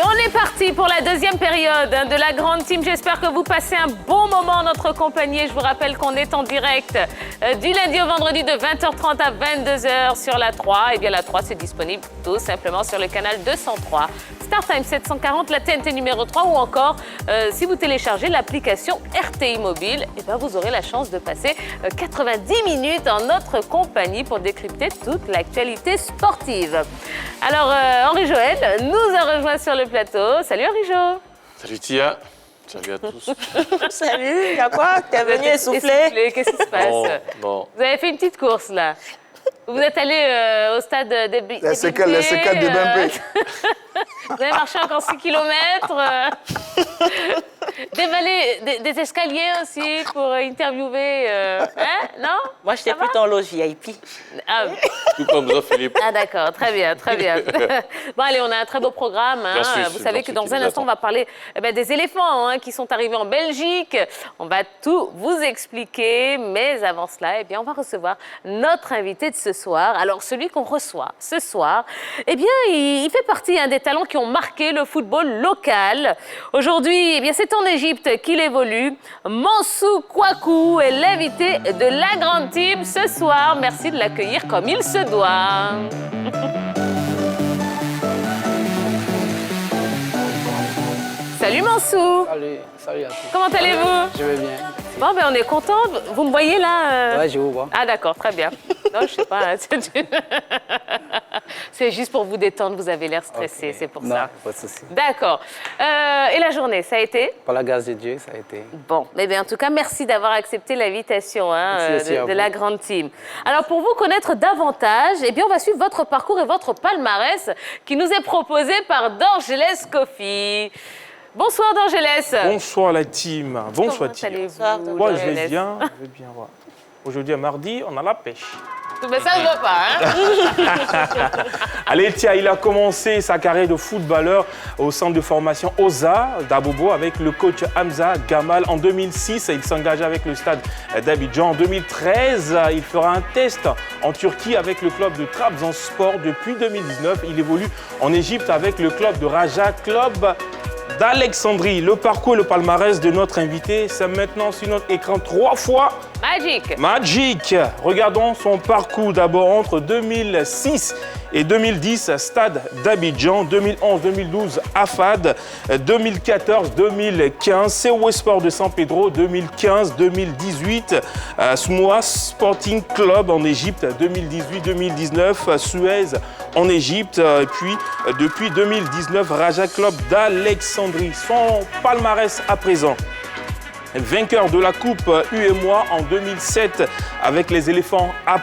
On est parti pour la deuxième période de la grande team. J'espère que vous passez un bon moment en notre compagnie. Je vous rappelle qu'on est en direct du lundi au vendredi de 20h30 à 22h sur la 3. Et bien la 3, c'est disponible tout simplement sur le canal 203. StarTime 740, la TNT numéro 3 ou encore si vous téléchargez l'application RTI Mobile, et bien vous aurez la chance de passer 90 minutes en notre compagnie pour décrypter toute l'actualité sportive. Alors Henri-Joël nous a rejoint sur le plateau. Salut Henri-Jo. Salut Tia. Salut à tous. Salut, il y a quoi? T'es venu essouffler? Qu'est-ce qui se passe? Non. Vous avez fait une petite course là. Vous êtes allé au stade des La C4 de Bempé. Vous avez marché encore 6 km. Dévaler des escaliers aussi pour interviewer. Hein? Non? Moi, j'étais plutôt en loge VIP. Ah, Tout comme ça, Philippe. ah d'accord, très bien, très bien. Bon allez, on a un très beau programme. Hein. Vous savez que dans un instant, on va parler des éléphants qui sont arrivés en Belgique. On va tout vous expliquer, mais avant cela, on va recevoir notre invité de ce soir. Alors celui qu'on reçoit ce soir, il fait partie des talents qui ont marqué le football local. Aujourd'hui, c'est en Égypte qu'il évolue. Mansou Kouakou est l'invité de la grande team ce soir. Merci de l'accueillir comme il se doit. Salut Mansou. Salut à tous. Comment allez-vous? Je vais bien. Bon, on est content. Vous me voyez là Ouais, je vous vois. Ah d'accord, très bien. Non, je sais pas. C'est juste pour vous détendre, vous avez l'air stressé, c'est pour non, ça. pas de souci. D'accord. Et la journée, ça a été? Par la grâce de Dieu, ça a été. Bon, en tout cas, merci d'avoir accepté l'invitation de la grande team. Alors, pour vous connaître davantage, on va suivre votre parcours et votre palmarès qui nous est proposé par Dorgelès Kofi. Bonsoir Dorgelès. Bonsoir la team. Bonsoir Comment allez-vous? Moi, je vais bien. Ouais. Aujourd'hui, mardi, on a la pêche. Mais ça ne va pas, hein? Allez, Tia, il a commencé sa carrière de footballeur au centre de formation OSA d'Abobo avec le coach Hamza Gamal. En 2006, il s'engage avec le stade d'Abidjan. En 2013, il fera un test en Turquie avec le club de Trabzonspor. Depuis 2019, il évolue en Égypte avec le club de Raja Club d'Alexandrie. Le parcours et le palmarès de notre invité, c'est maintenant sur notre écran 3 fois. Magic. Regardons son parcours d'abord entre 2006 et 2010, Stade d'Abidjan, 2011-2012, AFAD, 2014-2015, COE Sport de San Pedro, 2015-2018, Smoa Sporting Club en Égypte, 2018-2019, Suez en Égypte, et puis depuis 2019, Raja Club d'Alexandrie. Son palmarès à présent. Vainqueur de la Coupe UEMOA en 2007 avec les éléphants A',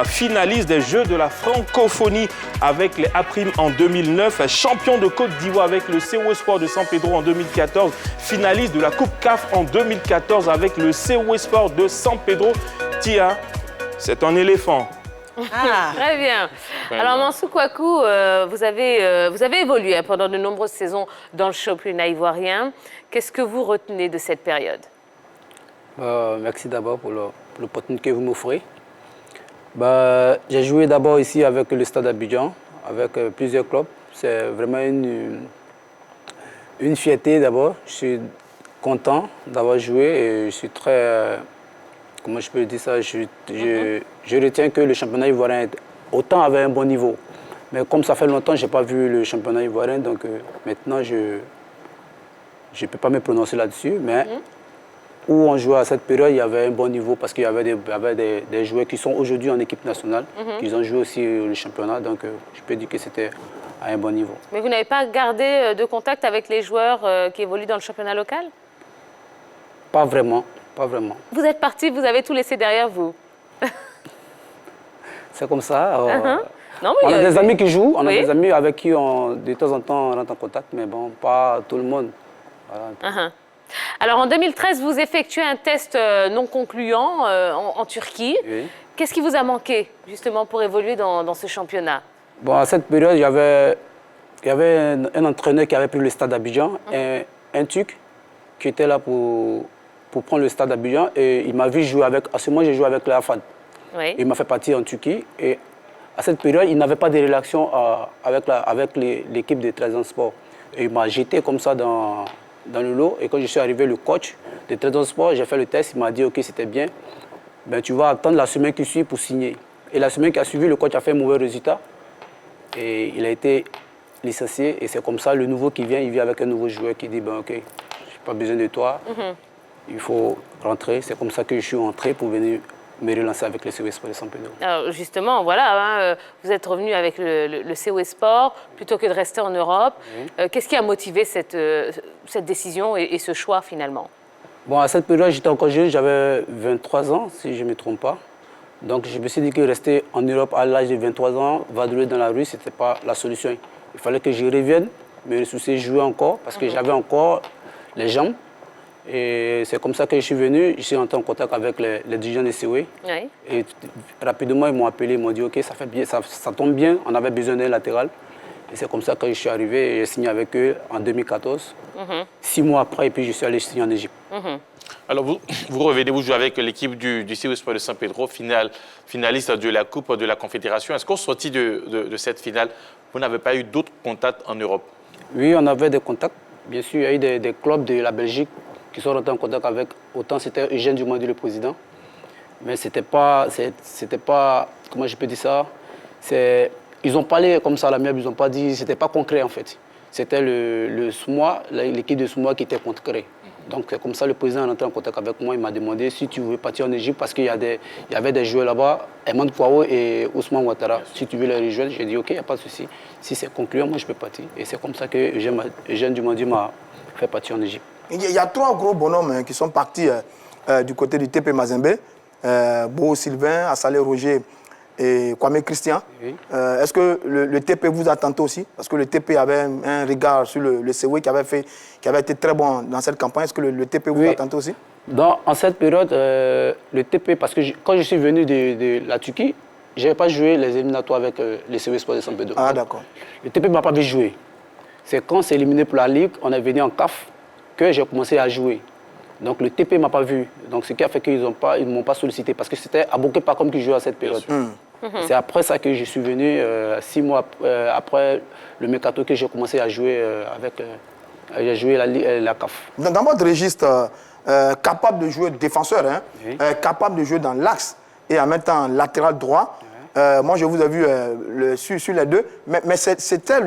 finaliste des Jeux de la francophonie avec les A' en 2009, champion de Côte d'Ivoire avec le COE Sport de San Pedro en 2014, finaliste de la Coupe CAF en 2014 avec le COE Sport de San Pedro. Tia, c'est un éléphant. Ah. Très bien. Alors Mansou Kouakou, vous avez évolué pendant de nombreuses saisons dans le championnat ivoirien. Qu'est-ce que vous retenez de cette période? Merci d'abord pour l'opportunité que vous m'offrez. J'ai joué d'abord ici avec le Stade d'Abidjan, avec plusieurs clubs. C'est vraiment une fierté d'abord. Je suis content d'avoir joué et je suis très... comment je peux dire ça? Je retiens que le championnat ivoirien autant avait un bon niveau. Mais comme ça fait longtemps que je n'ai pas vu le championnat ivoirien, donc maintenant je ne peux pas me prononcer là-dessus. Mais où on jouait à cette période, il y avait un bon niveau parce qu'il y avait des joueurs qui sont aujourd'hui en équipe nationale, qui ont joué aussi le championnat. Donc je peux dire que c'était à un bon niveau. Mais vous n'avez pas gardé de contact avec les joueurs qui évoluent dans le championnat local? Pas vraiment. Pas vraiment. Vous êtes parti, vous avez tout laissé derrière vous. C'est comme ça. Non, on a des amis qui jouent, on a des amis avec qui de temps en temps on rentre en contact, mais bon, pas tout le monde. Voilà. Alors en 2013, vous effectuez un test non concluant en Turquie. Oui. Qu'est-ce qui vous a manqué justement pour évoluer dans ce championnat? Bon, à cette période, il y avait un entraîneur qui avait pris le stade d'Abidjan, un Turc qui était là pour prendre le stade d'Abidjan et il m'a vu jouer avec... À ce moment, j'ai joué avec l'AFAD. Oui. Il m'a fait partir en Turquie et à cette période, il n'avait pas de relation avec l'équipe de Trabzonspor. Et il m'a jeté comme ça dans le lot. Et quand je suis arrivé, le coach de Trésor Sport, j'ai fait le test, il m'a dit, OK, c'était bien. Ben, tu vas attendre la semaine qui suit pour signer. Et la semaine qui a suivi, le coach a fait un mauvais résultat. Et il a été licencié. Et c'est comme ça, le nouveau qui vient, il vient avec un nouveau joueur qui dit, ben, OK, je n'ai pas besoin de toi. Il faut rentrer. C'est comme ça que je suis entré pour venir me relancer avec le COS Sport de San Pedro. Alors justement, voilà, vous êtes revenu avec le COS Sport plutôt que de rester en Europe. Qu'est-ce qui a motivé cette décision et ce choix finalement? Bon, à cette période, j'étais encore jeune, j'avais 23 ans, si je ne me trompe pas. Donc je me suis dit que rester en Europe à l'âge de 23 ans, vadrouiller dans la rue, ce n'était pas la solution. Il fallait que je revienne, me ressourcer, jouer encore, parce que j'avais encore les jambes. Et c'est comme ça que je suis venu, je suis entré en contact avec les dirigeants de COE. Oui. Et rapidement, ils m'ont appelé, ils m'ont dit, OK, ça fait bien, ça tombe bien, on avait besoin d'un latéral. Et c'est comme ça que je suis arrivé et j'ai signé avec eux en 2014. 6 mois après, et puis je suis allé signer en Égypte. Alors, vous revenez, vous jouez avec l'équipe du COS Sport de San Pedro, finaliste de la Coupe de la Confédération. Est-ce qu'au sorti de cette finale, vous n'avez pas eu d'autres contacts en Europe? Oui, on avait des contacts. Bien sûr, il y a eu des clubs de la Belgique qui sont rentrés en contact avec, autant c'était Eugène Dumandi, le président, mais c'était pas, comment je peux dire ça, ils ont parlé comme ça à l'amiable, ils n'ont pas dit, c'était pas concret en fait. C'était le SMOA, l'équipe de SMOA qui était concret. Donc c'est comme ça le président est rentré en contact avec moi, il m'a demandé si tu veux partir en Égypte parce qu'il y avait des joueurs là-bas, Eman Kouao et Ousmane Ouattara. Si tu veux les rejoindre, j'ai dit OK, il n'y a pas de souci. Si c'est concluant, moi je peux partir. Et c'est comme ça que Eugène Dumandi m'a fait partir en Égypte. Il y a 3 gros bonhommes qui sont partis du côté du TP Mazembe. Beau Sylvain, Assalé Roger et Kwame Christian. Oui. Est-ce que le TP vous a tenté aussi? Parce que le TP avait un regard sur le COE qui avait été très bon dans cette campagne. Est-ce que le TP vous a tenté aussi? En cette période, le TP, parce que quand je suis venu de la Turquie, je n'avais pas joué les éliminatoires avec le COS Sport de San Pedro. Ah, d'accord. Le TP ne m'a pas vu jouer. C'est quand c'est éliminé pour la Ligue, on est venu en CAF, que j'ai commencé à jouer. Donc le TP ne m'a pas vu. Donc ce qui a fait qu'ils ne m'ont pas sollicité parce que c'était Aboké Pakom qui jouait à cette période. C'est après ça que je suis venu, 6 mois après le mercato, que j'ai commencé à jouer j'ai joué la CAF. Dans votre registre, capable de jouer défenseur, hein, oui. Capable de jouer dans l'axe et en même temps latéral droit. Moi, je vous ai vu sur les deux. Mais c'était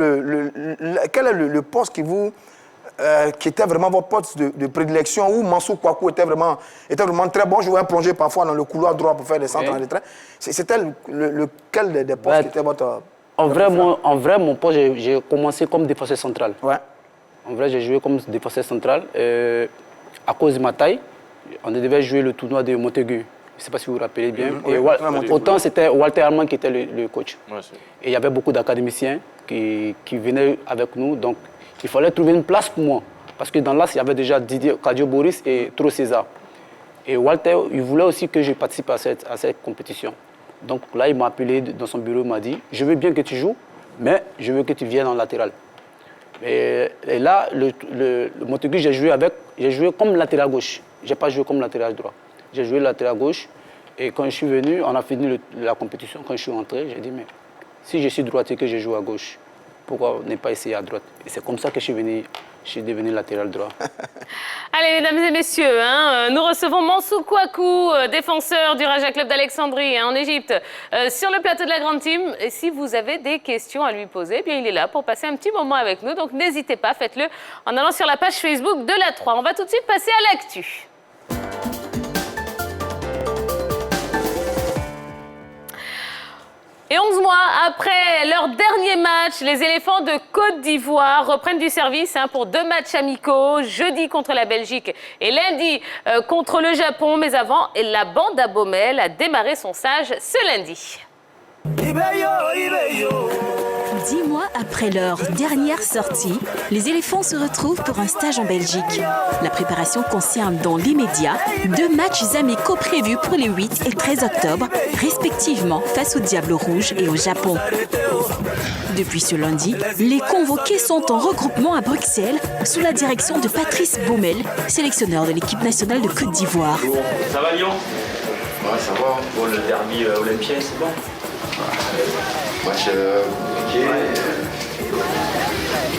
quel est le poste qui était vraiment votre poste de prédilection, où Mansour Kouakou était vraiment très bon. Je voyais plonger parfois dans le couloir droit pour faire des centres en retrait. C'était lequel des postes qui était votre... En vrai, mon poste, j'ai commencé comme défenseur central. Ouais. En vrai, j'ai joué comme défenseur central. À cause de ma taille, on devait jouer le tournoi de Montaigu. Je ne sais pas si vous vous rappelez bien. Autant c'était Walter Allemand qui était le coach. Ouais, et il y avait beaucoup d'académiciens qui venaient avec nous. Donc, il fallait trouver une place pour moi. Parce que dans l'As, il y avait déjà Didier Kadio Boris et Tro César. Et Walter, il voulait aussi que je participe à cette compétition. Donc là, il m'a appelé dans son bureau, il m'a dit, je veux bien que tu joues, mais je veux que tu viennes en latéral. Et là, le Montaigu, j'ai joué comme latéral gauche. Je n'ai pas joué comme latéral droit. J'ai joué latéral gauche. Et quand je suis venu, on a fini la compétition. Quand je suis rentré, j'ai dit, mais si je suis droitier et que je joue à gauche, pourquoi ne pas essayer à droite? Et c'est comme ça que je suis devenu latéral droit. Allez, mesdames et messieurs, nous recevons Mansour Kouakou, défenseur du Raja Club d'Alexandrie en Égypte, sur le plateau de la Grande Team. Et si vous avez des questions à lui poser, eh bien, il est là pour passer un petit moment avec nous. Donc n'hésitez pas, faites-le en allant sur la page Facebook de la 3. On va tout de suite passer à l'actu. Et 11 mois après leur dernier match, les éléphants de Côte d'Ivoire reprennent du service pour 2 matchs amicaux, jeudi contre la Belgique et lundi contre le Japon. Mais avant, la bande à Baumel a démarré son stage ce lundi. 10 mois après leur dernière sortie, les éléphants se retrouvent pour un stage en Belgique. La préparation concerne dans l'immédiat 2 matchs amicaux prévus pour les 8 et 13 octobre, respectivement face au Diable Rouge et au Japon. Depuis ce lundi, les convoqués sont en regroupement à Bruxelles sous la direction de Patrice Baumel, sélectionneur de l'équipe nationale de Côte d'Ivoire. Ça va Lyon? Ouais, ça va. Bon, le derby olympien, c'est bon. Match compliqué,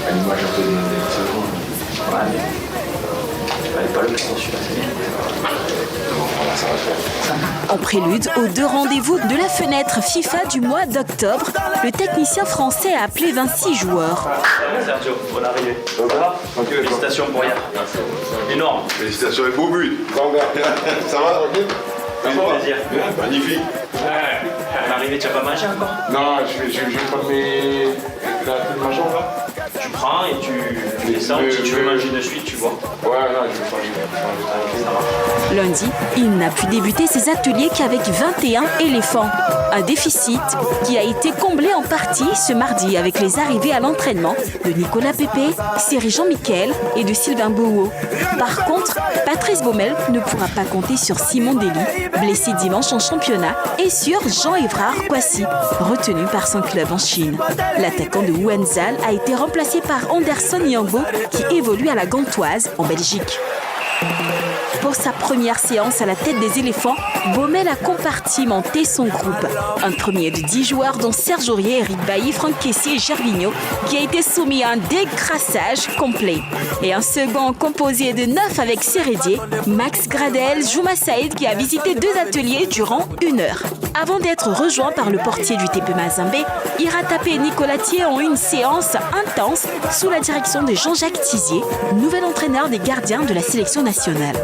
à l'image un peu de notre Ouais, mais fallait pas le prendre celui-là, c'est bien. Voilà, ça va le faire. En prélude aux 2 rendez-vous de la fenêtre FIFA du mois d'octobre, le technicien français a appelé 26 joueurs. Sergio, bonne arrivée. Ça va? Félicitations pour hier. Énorme. Félicitations et beau but. Ça va, tranquille? Ça fait plaisir. Magnifique. Bonne arrivée, tu n'as pas mangé encore? Non, je vais prendre mes jambe là. Tu prends et tu descends. Si tu veux manger de suite, tu vois. Ouais, non, je vais changer. Ça marche. Lundi, il n'a pu débuter ses ateliers qu'avec 21 éléphants. Un déficit qui a été comblé en partie ce mardi avec les arrivées à l'entraînement de Nicolas Pépé, Cyril Jean-Michel et de Sylvain Bouhou. Par contre, Patrice Baumel ne pourra pas compter sur Simon Dely, blessé dimanche en championnat, et sur Jean-Évrard Kouassi, retenu par son club en Chine. L'attaquant de Wenzhal a été remplacé par Anderson Yangbo qui évolue à la Gantoise en Belgique. Pour sa première séance à la tête des éléphants, Baumel a compartimenté son groupe. Un premier de 10 joueurs dont Serge Aurier, Eric Bailly, Franck Kessié et Gervinho qui a été soumis à un décrassage complet. Et un second composé de 9 avec Sérédier, Max Gradel, Jouma Saïd qui a visité 2 ateliers durant 1 heure. Avant d'être rejoint par le portier du TP Mazembe, Ira Tapé et Nicolas Thier ont eu une séance intense sous la direction de Jean-Jacques Tizier, nouvel entraîneur des gardiens de la sélection nationale.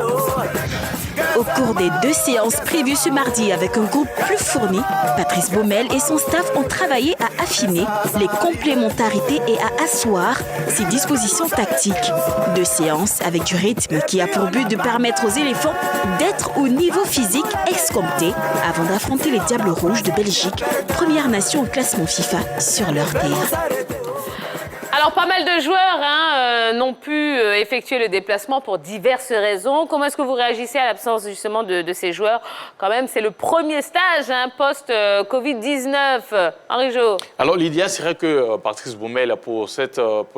Au cours des 2 séances prévues ce mardi avec un groupe plus fourni, Patrice Baumel et son staff ont travaillé à affiner les complémentarités et à asseoir ses dispositions tactiques. 2 séances avec du rythme qui a pour but de permettre aux éléphants d'être au niveau physique escompté avant d'affronter les Diables Rouges de Belgique, première nation au classement FIFA sur leur terre. Alors, pas mal de joueurs n'ont pu effectuer le déplacement pour diverses raisons. Comment est-ce que vous réagissez à l'absence justement de ces joueurs? Quand même, c'est le premier stage post-Covid-19. Henri Jo. Alors, l'idéal serait que Patrice Baumel, pour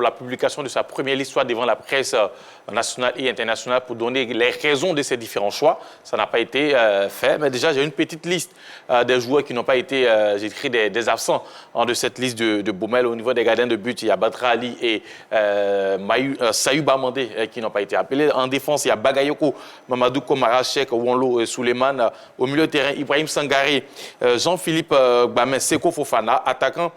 la publication de sa première liste, soit devant la presse nationale et internationale pour donner les raisons de ces différents choix. Ça n'a pas été fait. Mais déjà, j'ai une petite liste des joueurs qui n'ont pas été, j'ai écrit des absents de cette liste de Baumel. Au niveau des gardiens de but, il y a Batra Ali et Sayou Bamandé qui n'ont pas été appelés. En défense, il y a Bagayoko, Mamadou Komara, Cheikh, Wonlo et Souleymane. Au milieu de terrain, Ibrahim Sangaré, Jean-Philippe Gbamé, Seko Fofana. Attaquant,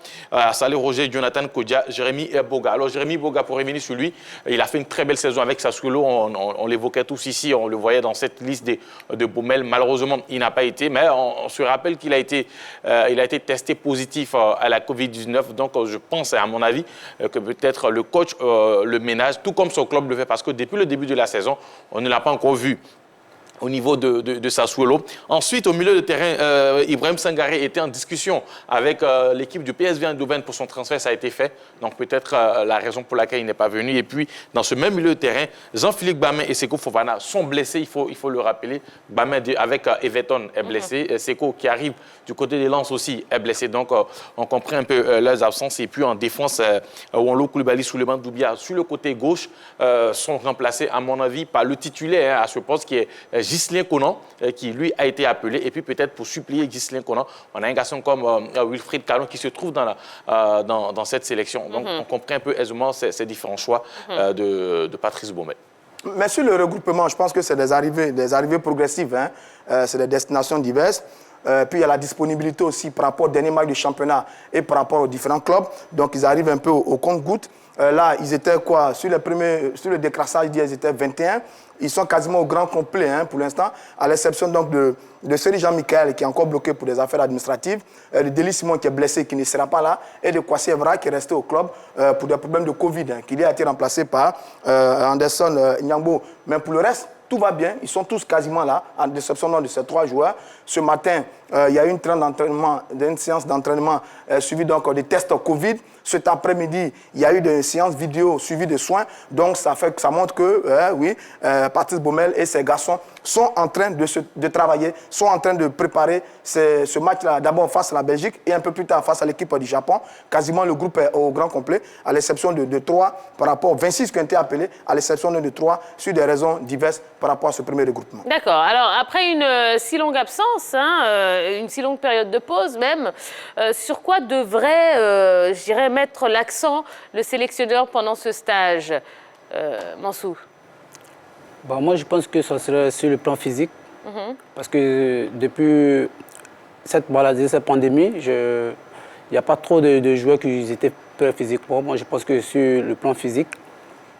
Salé Roger, Jonathan Kodja, Jérémy Boga. Alors, Jérémy Boga, pour revenir sur lui, il a fait une très belle saison avec Sassuolo. On l'évoquait tous ici, on le voyait dans cette liste de Baumel. Malheureusement, il n'a pas été, mais on se rappelle qu'il a été testé positif à la Covid-19. Donc, je pense, à mon avis, que peut-être le coach le ménage, tout comme son club le fait, parce que depuis le début de la saison, on ne l'a pas encore vu au niveau de Sassuolo. Ensuite, au milieu de terrain, Ibrahim Sangaré était en discussion avec l'équipe du PSV Eindhoven pour son transfert. Ça a été fait. Donc, peut-être la raison pour laquelle il n'est pas venu. Et puis, dans ce même milieu de terrain, Jean-Philippe Gbamé et Seko Fofana sont blessés. Il faut le rappeler. Gbamé avec Everton est blessé. Seko, qui arrive du côté des Lens aussi, est blessé. Donc, on comprend un peu leurs absences. Et puis, en défense, Wonlo Koulibaly, Souleymane Doubia, sur le côté gauche, sont remplacés, à mon avis, par le titulaire à ce poste qui est Ghislain Conan, qui lui a été appelé. Et puis peut-être pour supplier Ghislain Conan, on a un garçon comme Wilfried Calon qui se trouve dans cette sélection. Donc on comprend un peu aisément ces différents choix de Patrice Baumel. Mais sur le regroupement, je pense que c'est des arrivées progressives. C'est des destinations diverses. Puis il y a la disponibilité aussi par rapport au dernier match du championnat et par rapport aux différents clubs. Donc ils arrivent un peu au compte-gouttes. Là, ils étaient quoi? Sur le décrassage d'hier, ils étaient 21. Ils sont quasiment au grand complet pour l'instant, à l'exception donc de Cyril Jean-Michel qui est encore bloqué pour des affaires administratives, de Dely Simon qui est blessé, qui ne sera pas là, et de Kouassi Evra qui est resté au club pour des problèmes de Covid, qui a été remplacé par Anderson Nyangbo. Mais pour le reste, tout va bien, ils sont tous quasiment là, en déception de ces 3 joueurs. Ce matin, il y a eu une séance d'entraînement suivie donc des tests Covid. Cet après-midi, il y a eu des séances vidéo suivies de soins. Donc, ça montre que, Patrice Baumel et ses garçons sont en train de travailler, sont en train de préparer ce match-là, d'abord face à la Belgique et un peu plus tard face à l'équipe du Japon. Quasiment le groupe est au grand complet, à l'exception de 3 par rapport aux 26 qui ont été appelés, à l'exception de 3 sur des raisons diverses par rapport à ce premier regroupement. D'accord. Alors, après une si longue absence, une si longue période de pause même, sur quoi devrait, je dirais, mettre l'accent le sélectionneur pendant ce stage? Mansour? Moi, je pense que ça serait sur le plan physique. Parce que depuis cette maladie, cette pandémie, il n'y a pas trop de joueurs qui étaient prêts physiquement. Moi, je pense que sur le plan physique,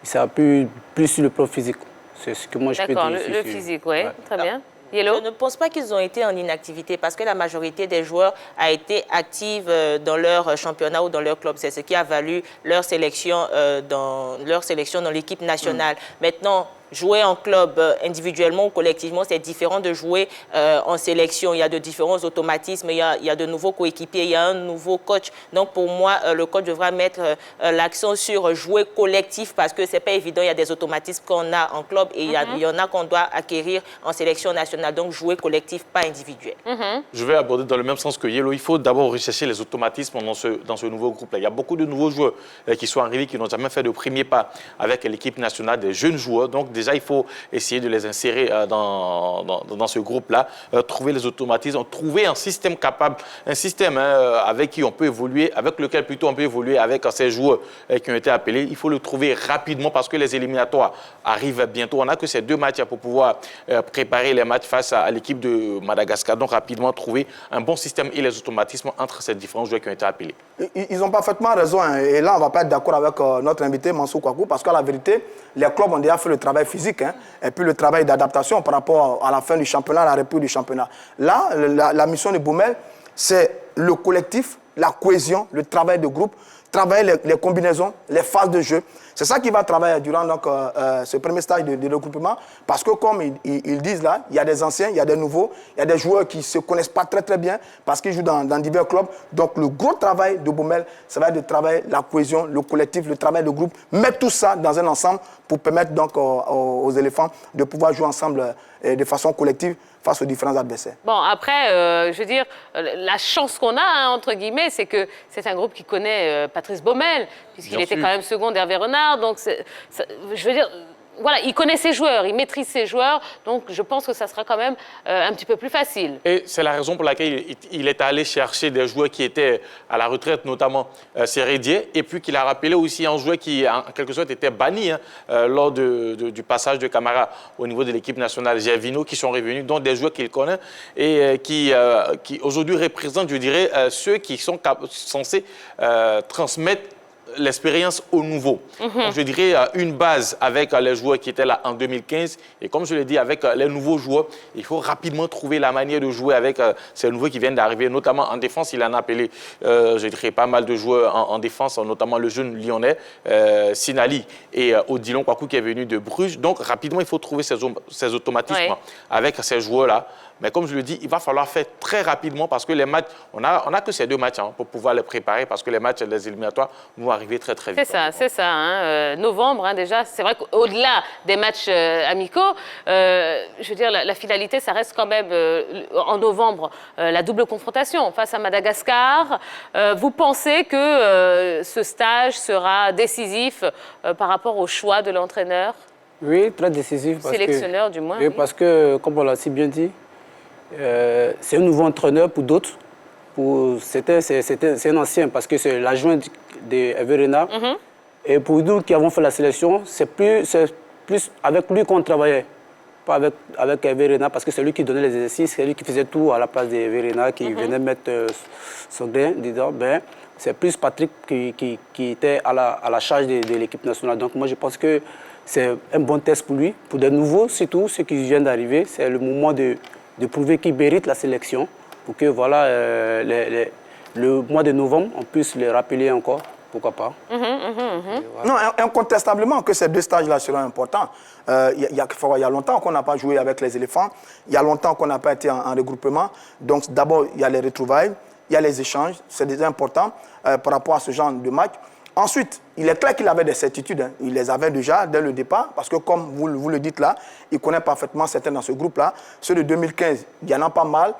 ça a pu plus sur le plan physique. C'est ce que moi je peux dire. D'accord, le physique, oui, très bien. Yellow? Je ne pense pas qu'ils ont été en inactivité parce que la majorité des joueurs a été active dans leur championnat ou dans leur club. C'est ce qui a valu leur sélection dans l'équipe nationale. Maintenant, jouer en club individuellement ou collectivement, c'est différent de jouer en sélection. Il y a de différents automatismes, il y a de nouveaux coéquipiers, il y a un nouveau coach. Donc pour moi, le coach devra mettre l'accent sur jouer collectif parce que ce n'est pas évident. Il y a des automatismes qu'on a en club et il y en a qu'on doit acquérir en sélection nationale. Donc jouer collectif, pas individuel. Je vais aborder dans le même sens que Yellow. Il faut d'abord rechercher les automatismes dans ce nouveau groupe-là. Il y a beaucoup de nouveaux joueurs qui sont arrivés, qui n'ont jamais fait de premier pas avec l'équipe nationale, des jeunes joueurs. Donc déjà, il faut essayer de les insérer dans ce groupe-là, trouver les automatismes, trouver un système capable, un système avec qui on peut évoluer, avec lequel plutôt on peut évoluer avec ces joueurs qui ont été appelés. Il faut le trouver rapidement parce que les éliminatoires arrivent bientôt. On n'a que ces 2 matchs pour pouvoir préparer les matchs face à l'équipe de Madagascar. Donc rapidement trouver un bon système et les automatismes entre ces différents joueurs qui ont été appelés. Ils ont parfaitement raison. Et là, on ne va pas être d'accord avec notre invité Mansour Kouakou parce qu'à la vérité, les clubs ont déjà fait le travail physique et puis le travail d'adaptation par rapport à la fin du championnat, à la reprise du championnat. Là, la mission de Baumel, c'est le collectif, la cohésion, le travail de groupe, travailler les combinaisons, les phases de jeu. C'est ça qui va travailler durant donc, ce premier stage de regroupement parce que comme ils disent là, il y a des anciens, il y a des nouveaux, il y a des joueurs qui ne se connaissent pas très bien parce qu'ils jouent dans divers clubs. Donc le gros travail de Baumel, ça va être de travailler la cohésion, le collectif, le travail de groupe, mettre tout ça dans un ensemble pour permettre donc aux éléphants de pouvoir jouer ensemble de façon collective face aux différents adversaires. Bon, après, je veux dire, la chance qu'on a, entre guillemets, c'est que c'est un groupe qui connaît Patrice Baumel, puisqu'il était quand même second d'Hervé Renard. Donc, je veux dire, voilà, il connaît ses joueurs, il maîtrise ses joueurs, donc je pense que ça sera quand même un petit peu plus facile. Et c'est la raison pour laquelle il est allé chercher des joueurs qui étaient à la retraite, notamment Sérédier, et puis qu'il a rappelé aussi un joueur qui, en quelque sorte, était banni lors du passage de Camara au niveau de l'équipe nationale, Gervinho, qui sont revenus, dont des joueurs qu'il connaît et qui aujourd'hui représentent, je dirais, ceux qui sont censés transmettre l'expérience au nouveau. Donc, je dirais une base avec les joueurs qui étaient là en 2015 et comme je l'ai dit, avec les nouveaux joueurs, il faut rapidement trouver la manière de jouer avec ces nouveaux qui viennent d'arriver, notamment en défense. Il en a appelé, je dirais, pas mal de joueurs en défense, notamment le jeune lyonnais, Sinali et Odilon Kouakou qui est venu de Bruges. Donc, rapidement, il faut trouver ces automatismes avec ces joueurs-là. Mais comme je le dis, il va falloir faire très rapidement parce que les matchs, on a que ces 2 matchs pour pouvoir les préparer parce que les matchs des éliminatoires vont arriver très vite. C'est ça. Novembre, déjà. C'est vrai qu'au-delà des matchs amicaux, je veux dire, la finalité, ça reste quand même en novembre la double confrontation face à Madagascar. Vous pensez que ce stage sera décisif par rapport au choix de l'entraîneur? Oui, très décisif. Sélectionneur, du moins. Oui, parce que, comme on l'a si bien dit, c'est un nouveau entraîneur pour d'autres. C'est un ancien parce que c'est l'adjoint d'Hervé Renard. Et pour nous qui avons fait la sélection, c'est plus avec lui qu'on travaillait. Pas avec Hervé Renard parce que c'est lui qui donnait les exercices, c'est lui qui faisait tout à la place d'Hervé Renard, qui venait mettre son grain, disant, c'est plus Patrick qui était à la charge de l'équipe nationale. Donc moi je pense que c'est un bon test pour lui. Pour des nouveaux, surtout ceux qui viennent d'arriver, c'est le moment de prouver qu'ils méritent la sélection pour que voilà, le mois de novembre, on puisse les rappeler encore, pourquoi pas. Voilà. Non, incontestablement que ces 2 stages-là seront importants. Il y a longtemps qu'on n'a pas joué avec les éléphants, il y a longtemps qu'on n'a pas été en regroupement. Donc d'abord, il y a les retrouvailles, il y a les échanges, c'est déjà important par rapport à ce genre de match. Ensuite, il est clair qu'il avait des certitudes. Il les avait déjà dès le départ, parce que comme vous le dites là, il connaît parfaitement certains dans ce groupe-là. Ceux de 2015, il y en a pas mal.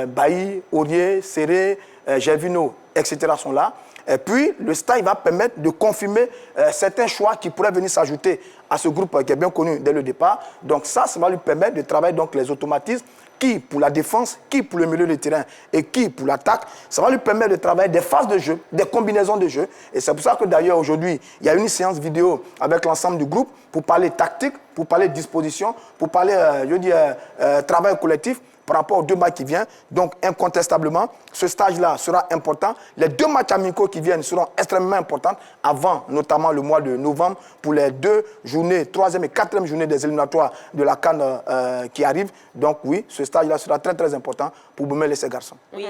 Bailly, Aurier, Serré, Gervinho, etc. sont là. Et puis, le stage va permettre de confirmer certains choix qui pourraient venir s'ajouter à ce groupe qui est bien connu dès le départ. Donc ça va lui permettre de travailler donc, les automatismes qui pour la défense, qui pour le milieu de terrain et qui pour l'attaque. Ça va lui permettre de travailler des phases de jeu, des combinaisons de jeu. Et c'est pour ça que d'ailleurs aujourd'hui, il y a une séance vidéo avec l'ensemble du groupe pour parler tactique, pour parler disposition, pour parler, travail collectif par rapport aux 2 matchs qui viennent. Donc, incontestablement, ce stage-là sera important. Les 2 matchs amicaux qui viennent seront extrêmement importants avant, notamment le mois de novembre, pour les 2 journées, 3e et 4e journée des éliminatoires de la CAN qui arrivent. Donc, oui, ce stage-là sera très, très important pour Boumel et ses garçons. Oui,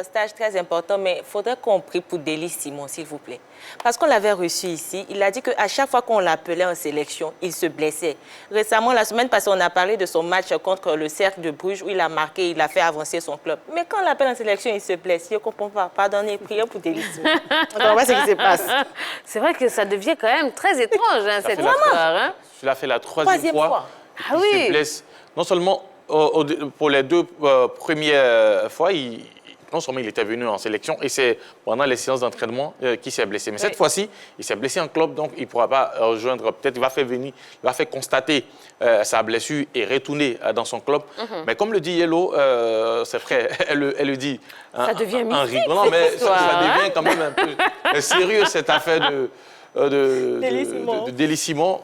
stage très important, mais il faudrait qu'on prie pour Délis Simon, s'il vous plaît. Parce qu'on l'avait reçu ici, il a dit qu'à chaque fois qu'on l'appelait en sélection, il se blessait. Récemment, la semaine passée, on a parlé de son match contre le Cercle de Bruges où il a marqué, il a fait avancer son club. Mais quand on l'appelle en sélection, il se blesse. Je ne comprends pas. Pardonnez, prions pour Délis Simon. On ne comprend pas ce qui se passe. C'est vrai que ça devient quand même très étrange, hein, cette histoire. Hein. Il a fait la troisième fois. Ah oui. Il se blesse. Non seulement pour les 2 premières fois, non seulement il était venu en sélection, et c'est pendant les séances d'entraînement qu'il s'est blessé. Mais cette fois-ci, il s'est blessé en club, donc il ne pourra pas rejoindre. Peut-être il va faire constater sa blessure et retourner dans son club. Mais comme le dit Yellow, c'est vrai, elle le dit ça devient en rigolant, mais ça devient quand même un peu sérieux, cette affaire de Délis Simon.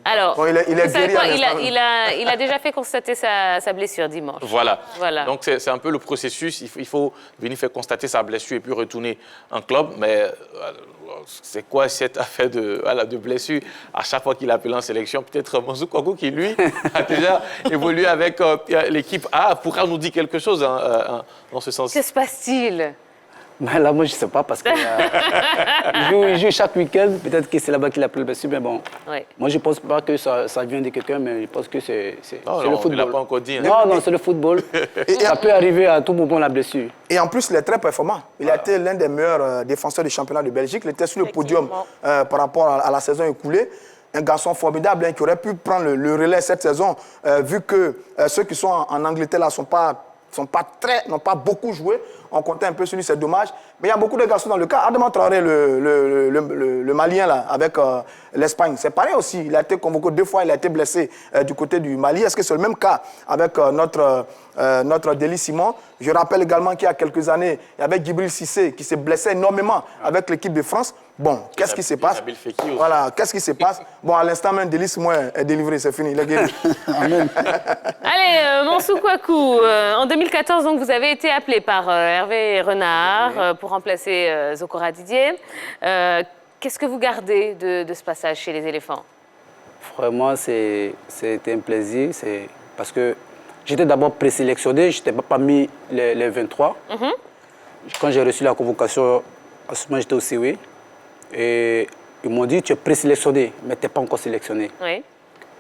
Alors, bon, il est guéri quoi, il a déjà fait constater sa blessure dimanche. Voilà. Donc, c'est un peu le processus. Il faut venir faire constater sa blessure et puis retourner en club. Mais c'est quoi cette affaire de blessure à chaque fois qu'il appelle en sélection? Peut-être Monsou Kwaku, qui, lui, a déjà évolué avec l'équipe A, pourra nous dire quelque chose dans ce sens. Que se passe-t-il? Mais là, moi, je ne sais pas parce qu'il joue chaque week-end. Peut-être que c'est là-bas qu'il a pris le blessure, mais bon. Ouais. Moi, je ne pense pas que ça vient de quelqu'un, mais je pense que c'est le football. Il ne l'a pas encore dit. Hein. Non, c'est le football. Ça peut arriver à tout moment, la blessure. Et en plus, il est très performant. Il a été l'un des meilleurs défenseurs du championnat de Belgique. Il était sur le podium par rapport à la saison écoulée. Un garçon formidable qui aurait pu prendre le relais cette saison, vu que ceux qui sont en Angleterre là n'ont pas beaucoup joué. On comptait un peu sur lui, c'est dommage. Mais il y a beaucoup de garçons dans le cas. Adama Traoré, le Malien, là, avec l'Espagne, c'est pareil aussi. Il a été convoqué 2 fois, il a été blessé du côté du Mali. Est-ce que c'est le même cas avec notre Délis Simon? Je rappelle également qu'il y a quelques années, il y avait Djibril Cissé qui s'est blessé énormément avec l'équipe de France. Bon, qu'est-ce qui se passe? Voilà, qu'est-ce qui se passe? Bon, à l'instant même, Délis Simon est délivré, c'est fini, il est guéri. Allez, Monsou Kwaku, en 2014, donc, vous avez été appelé par Hervé Renard pour remplacer Zokora Didier. Qu'est-ce que vous gardez de ce passage chez les éléphants? Vraiment, c'était un plaisir. Parce que j'étais d'abord présélectionné, je n'étais pas parmi les 23. Quand j'ai reçu la convocation, à ce moment, j'étais au COE. Et ils m'ont dit, tu es présélectionné, mais tu n'es pas encore sélectionné. Oui.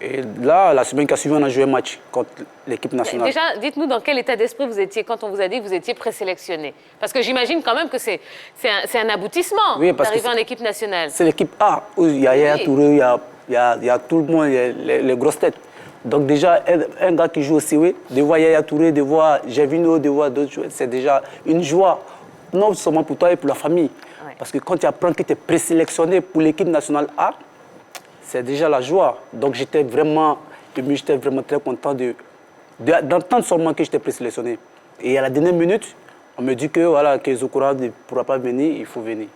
Et là, la semaine qui a suivi, on a joué un match contre l'équipe nationale. Déjà, dites-nous dans quel état d'esprit vous étiez quand on vous a dit que vous étiez présélectionné. Parce que j'imagine quand même que c'est un aboutissement d'arriver en équipe nationale. C'est l'équipe A, où il y a Yaya Touré, il y a tout le monde, il y a les grosses têtes. Donc déjà, un gars qui joue au COE, de voir Yaya Touré, de voir Javino, de voir d'autres joueurs, c'est déjà une joie, non seulement pour toi et pour la famille. Ouais. Parce que quand tu apprends que tu es présélectionné pour l'équipe nationale A, c'est déjà la joie. Donc j'étais vraiment ému, j'étais vraiment très content d'entendre seulement que j'étais présélectionné. Et à la dernière minute, on me dit que, voilà, que Zokora ne pourra pas venir, il faut venir.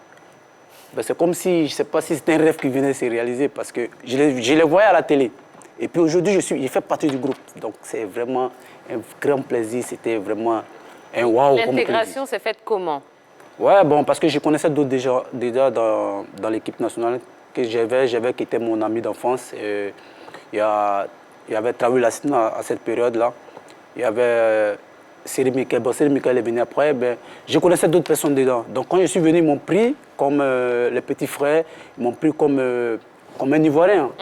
Ben, c'est comme si, je ne sais pas si c'était un rêve qui venait de se réaliser, parce que je les voyais à la télé. Et puis aujourd'hui, je fais partie du groupe. Donc c'est vraiment un grand plaisir, c'était vraiment un waouh. L'intégration s'est faite comment? Ouais, bon, parce que je connaissais d'autres déjà dans l'équipe nationale que j'avais qui était mon ami d'enfance. Il y avait Traoré Lassine à cette période-là. Il y avait Seri Michael. Bon, Seri Michael est venu après. Ben, je connaissais d'autres personnes dedans. Donc quand je suis venu, ils m'ont pris comme les petits frères. Ils m'ont pris comme un Ivoirien.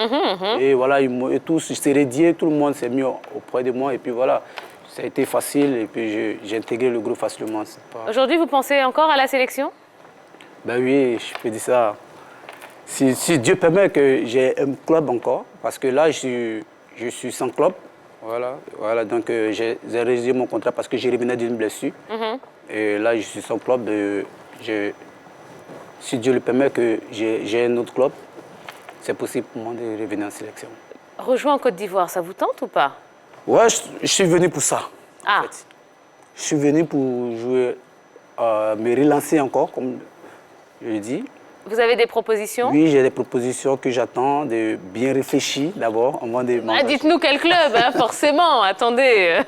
Et voilà, ils tous s'est dédié, tout le monde s'est mis auprès de moi. Et puis voilà, ça a été facile. Et puis j'ai intégré le groupe facilement. Aujourd'hui, vous pensez encore à la sélection? Ben oui, je peux dire ça. Si Dieu permet que j'ai un club encore, parce que là, je suis sans club. Voilà, donc j'ai résilié mon contrat parce que j'ai revenais d'une blessure. Et là, je suis sans club. Si Dieu le permet que j'ai un autre club, c'est possible pour moi de revenir en sélection. Rejoindre en Côte d'Ivoire, ça vous tente ou pas? Ouais, je suis venu pour ça. En fait. Je suis venu pour jouer, me relancer encore, comme je le dis. Vous avez des propositions? Oui, j'ai des propositions que j'attends, de bien réfléchir d'abord avant de m'engager. Dites-nous quel club, hein, forcément, attendez.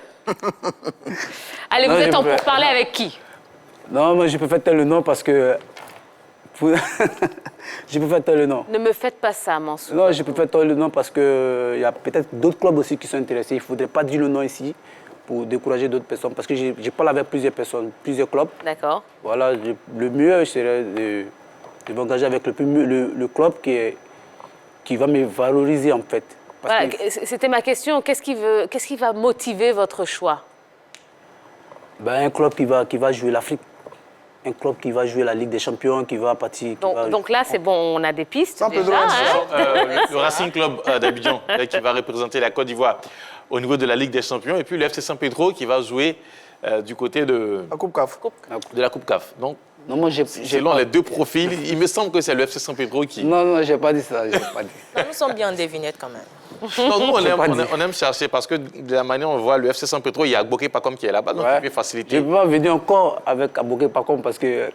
Allez, Non, vous êtes en je peux- pourparlers avec qui? Non, moi je peux faire tel le nom parce que... je peux faire tel le nom. Ne me faites pas ça, Mansour. Non, je peux faire tel le nom parce qu'il y a peut-être d'autres clubs aussi qui sont intéressés. Il ne faudrait pas dire le nom ici pour décourager d'autres personnes parce que j'ai parlé avec plusieurs personnes, plusieurs clubs. D'accord. Voilà, le mieux serait de m'engager avec le club qui va me valoriser en fait. Parce Voilà, que- c'était ma question. Qu'est-ce qui va motiver votre choix? Ben, un club qui va jouer l'Afrique. Un club qui va jouer la Ligue des Champions, qui va partir... Donc là, c'est bon, on a des pistes San Pedro, déjà. Hein? Le Racing Club d'Abidjan qui va représenter la Côte d'Ivoire au niveau de la Ligue des Champions. Et puis le FC San Pedro qui va jouer du côté de La Coupe CAF. la Coupe CAF. Donc, Non, moi, j'ai selon pas- les deux profils, il me semble que c'est le FC San Pedro qui... Non, j'ai pas dit ça. J'ai pas dit. Nous sommes bien en devinette quand même. Non, nous, pas dit. on aime chercher parce que de la manière dont on voit le FC San Pedro, il y a Agboké Pacom qui est là-bas, donc Ouais. il peut Je faciliter. ne peux pas venir encore avec Aboké Pacom parce que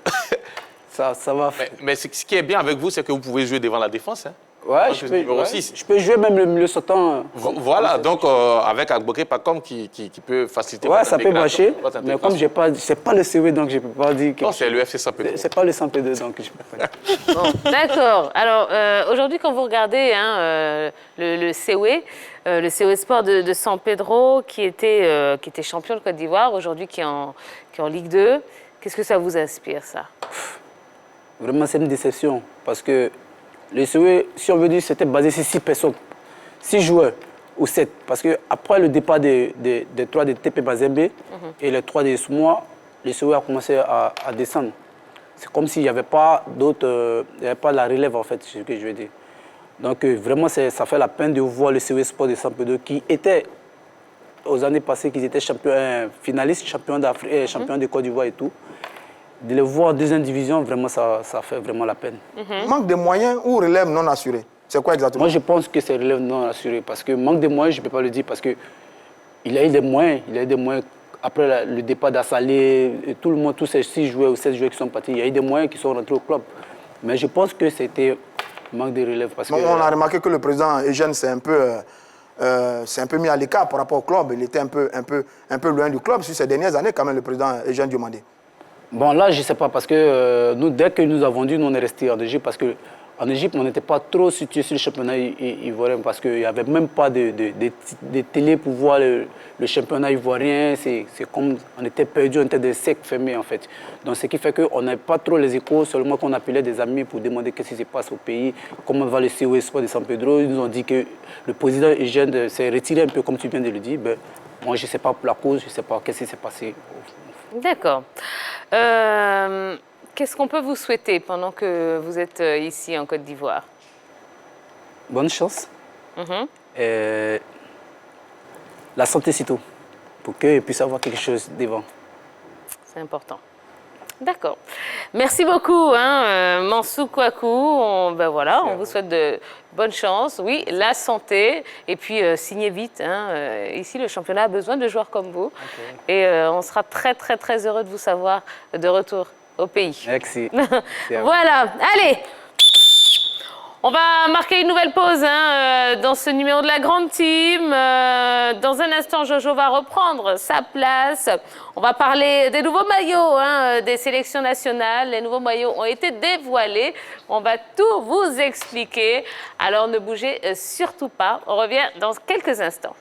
ça va... Mais ce qui est bien avec vous, c'est que vous pouvez jouer devant la défense. Hein. Ouais, c'est le numéro 6. je peux jouer même le milieu sautant. Voilà, donc avec Agboké Pacom qui peut faciliter. Ouais, votre ça peut intégration, marcher, votre mais comme intégration. c'est pas le CV, donc je ne peux pas dire que... Non, c'est le FC San Pedro. C'est pas le Saint-Pédro, donc je peux pas dire. Bon, d'accord. Alors, aujourd'hui, quand vous regardez hein, le COE Sport de San Pedro, qui était champion de Côte d'Ivoire, aujourd'hui qui est en Ligue 2, qu'est-ce que ça vous inspire, ça? Vraiment, c'est une déception parce que le COE, si on veut dire, c'était basé sur 6 personnes, 6 joueurs ou 7. Parce qu'après le départ des 3 de TP Mazembe et les 3 de Soumois, le COE a commencé à descendre. C'est comme s'il n'y avait pas d'autres, il n'y avait pas la relève en fait, c'est ce que je veux dire. Donc vraiment, ça fait la peine de voir le COE Sport de San Pedro qui était, aux années passées, qu'ils étaient finalistes, champions d'Afrique, champions de Côte d'Ivoire et tout. De les voir en deuxième division, vraiment, ça fait vraiment la peine. Manque de moyens ou relève non assurée? C'est quoi exactement? Moi, je pense que c'est relève non assuré parce que manque de moyens, je ne peux pas le dire parce qu'il a eu des moyens. Il a eu des moyens après le départ d'Assalé, tout le monde, tous ces 6 joueurs ou 7 joueurs qui sont partis, il y a eu des moyens qui sont rentrés au club. Mais je pense que c'était manque de relève parce que... On a remarqué que le président Eugène s'est un peu mis à l'écart par rapport au club. Il était un peu loin du club sur ces dernières années quand même, le président Eugène Diomandé. Bon, là, je ne sais pas, parce que nous, dès que nous avons vendu, nous, on est resté en Égypte, parce qu'en Égypte, on n'était pas trop situé sur le championnat ivoirien, parce qu'il n'y avait même pas de télé pour voir le championnat ivoirien. C'est comme, on était perdu, on était des cercles fermés, en fait. Donc, ce qui fait qu'on n'avait pas trop les échos, seulement qu'on appelait des amis pour demander qu'est-ce qui se passe au pays, comment va le COE Sport de San Pedro. Ils nous ont dit que le président Eugène s'est retiré un peu, comme tu viens de le dire. Ben, moi, je ne sais pas pour la cause, je ne sais pas qu'est-ce qui s'est passé. D'accord. Qu'est-ce qu'on peut vous souhaiter pendant que vous êtes ici en Côte d'Ivoire? Bonne chance. Et la santé surtout, pour qu'ils puissent avoir quelque chose devant. C'est important. D'accord. Merci beaucoup, Mansour Kouakou. Ben voilà, on vous souhaite de bonne chance. Oui, la santé. Et puis, signez vite. Ici, le championnat a besoin de joueurs comme vous. Okay. Et on sera très, très, très heureux de vous savoir de retour au pays. Merci. Voilà. Allez, on va marquer une nouvelle pause dans ce numéro de la Grande Team. Dans un instant, Jojo va reprendre sa place. On va parler des nouveaux maillots des sélections nationales. Les nouveaux maillots ont été dévoilés. On va tout vous expliquer. Alors ne bougez surtout pas. On revient dans quelques instants.